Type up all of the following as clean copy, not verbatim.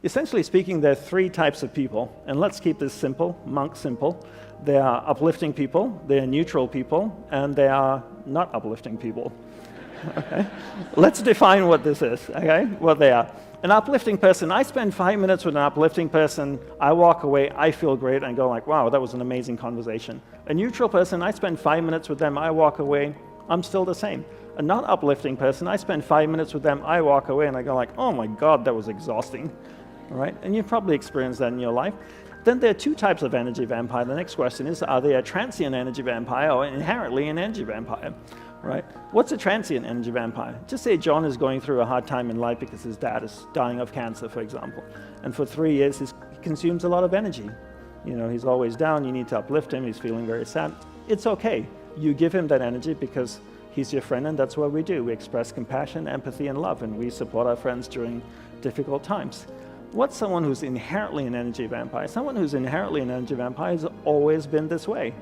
Essentially speaking, there are three types of people, and let's keep this simple, monk simple. There are uplifting people, there are neutral people, and there are not uplifting people. Okay? Let's define what this is, okay? What they are. An uplifting person, I spend 5 minutes with an uplifting person, I walk away, I feel great, and go like, wow, that was an amazing conversation. A neutral person, I spend 5 minutes with them, I walk away, I'm still the same. A not uplifting person, I spend 5 minutes with them, I walk away, and I go like, oh my God, that was exhausting. All right? And you've probably experienced that in your life. Then there are two types of energy vampire. The next question is, are they a transient energy vampire or inherently an energy vampire? Right? What's a transient energy vampire? Just say John is going through a hard time in life because his dad is dying of cancer, for example. And for 3 years, he consumes a lot of energy. You know, he's always down, you need to uplift him, he's feeling very sad. It's okay. You give him that energy because he's your friend, and that's what we do. We express compassion, empathy, and love, and we support our friends during difficult times. What's someone who's inherently an energy vampire? Someone who's inherently an energy vampire has always been this way.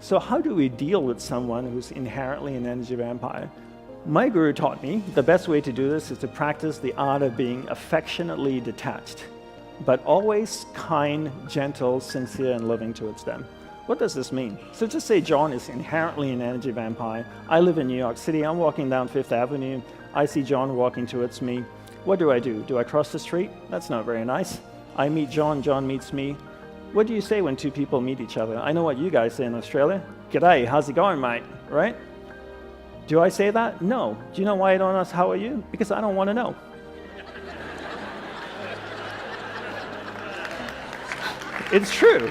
So how do we deal with someone who's inherently an energy vampire? My guru taught me the best way to do this is to practice the art of being affectionately detached, but always kind, gentle, sincere, and loving towards them. What does this mean? So just say John is inherently an energy vampire. I live in New York City. I'm walking down Fifth Avenue. I see John walking towards me. What do? Do I cross the street? That's not very nice. I meet John, John meets me. What do you say when two people meet each other? I know what you guys say in Australia. G'day, how's it going, mate? Right? Do I say that? No. Do you know why I don't ask how are you? Because I don't want to know. It's true.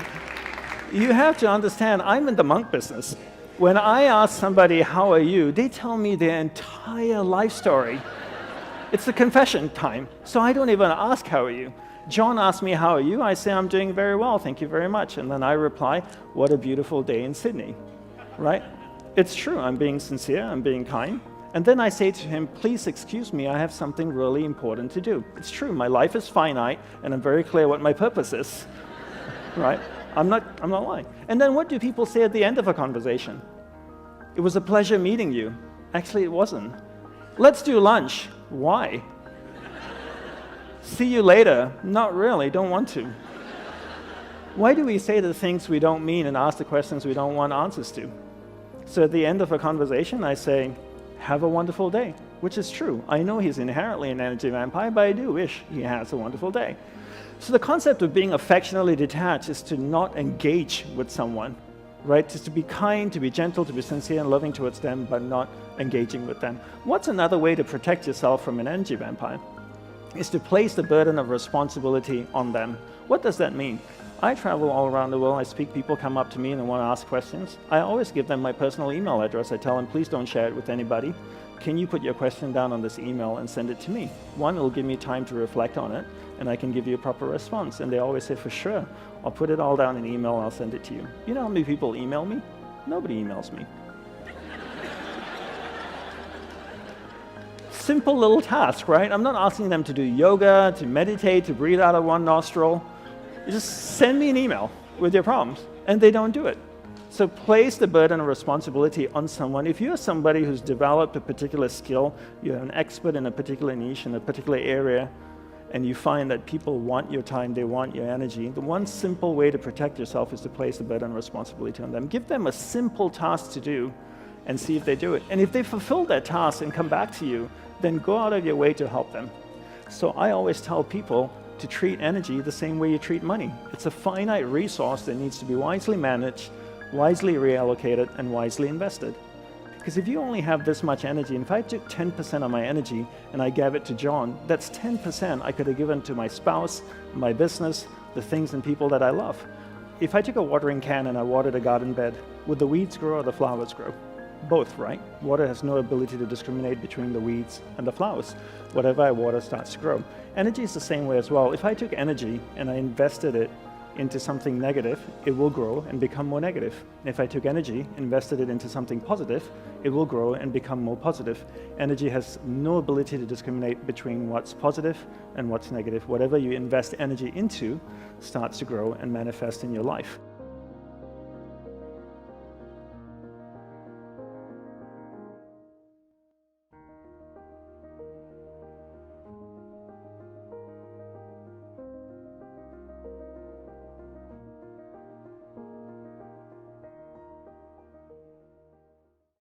You have to understand, I'm in the monk business. When I ask somebody, how are you? They tell me their entire life story. It's the confession time. So I don't even ask, how are you? John asks me, how are you? I say, I'm doing very well, thank you very much. And then I reply, what a beautiful day in Sydney, right? It's true, I'm being sincere, I'm being kind. And then I say to him, please excuse me, I have something really important to do. It's true, my life is finite, and I'm very clear what my purpose is, right? I'm not lying. And then what do people say at the end of a conversation? It was a pleasure meeting you. Actually, it wasn't. Let's do lunch. Why? See you later. Not really, don't want to. Why do we say the things we don't mean and ask the questions we don't want answers to? So at the end of a conversation, I say, have a wonderful day, which is true. I know he's inherently an energy vampire, but I do wish he has a wonderful day. So the concept of being affectionately detached is to not engage with someone, right? Just to be kind, to be gentle, to be sincere and loving towards them, but not engaging with them. What's another way to protect yourself from an energy vampire? Is to place the burden of responsibility on them. What does that mean? I travel all around the world, I speak, people come up to me and they want to ask questions. I always give them my personal email address. I tell them, please don't share it with anybody. Can you put your question down on this email and send it to me? One, it'll give me time to reflect on it, and I can give you a proper response. And they always say, for sure, I'll put it all down in email and I'll send it to you. You know how many people email me? Nobody emails me. Simple little task, right? I'm not asking them to do yoga, to meditate, to breathe out of one nostril. You just send me an email with your problems, and they don't do it. So place the burden of responsibility on someone. If you're somebody who's developed a particular skill, you're an expert in a particular niche, in a particular area, and you find that people want your time, they want your energy, the one simple way to protect yourself is to place the burden of responsibility on them. Give them a simple task to do and see if they do it. And if they fulfill that task and come back to you, then go out of your way to help them. So I always tell people to treat energy the same way you treat money. It's a finite resource that needs to be wisely managed, wisely reallocated, and wisely invested. Because if you only have this much energy, and if I took 10% of my energy and I gave it to John, that's 10% I could have given to my spouse, my business, the things and people that I love. If I took a watering can and I watered a garden bed, would the weeds grow or the flowers grow? Both, right? Water has no ability to discriminate between the weeds and the flowers. Whatever I water starts to grow. Energy is the same way as well. If I took energy and I invested it into something negative, it will grow and become more negative. And if I took energy, invested it into something positive, it will grow and become more positive. Energy has no ability to discriminate between what's positive and what's negative. Whatever you invest energy into starts to grow and manifest in your life.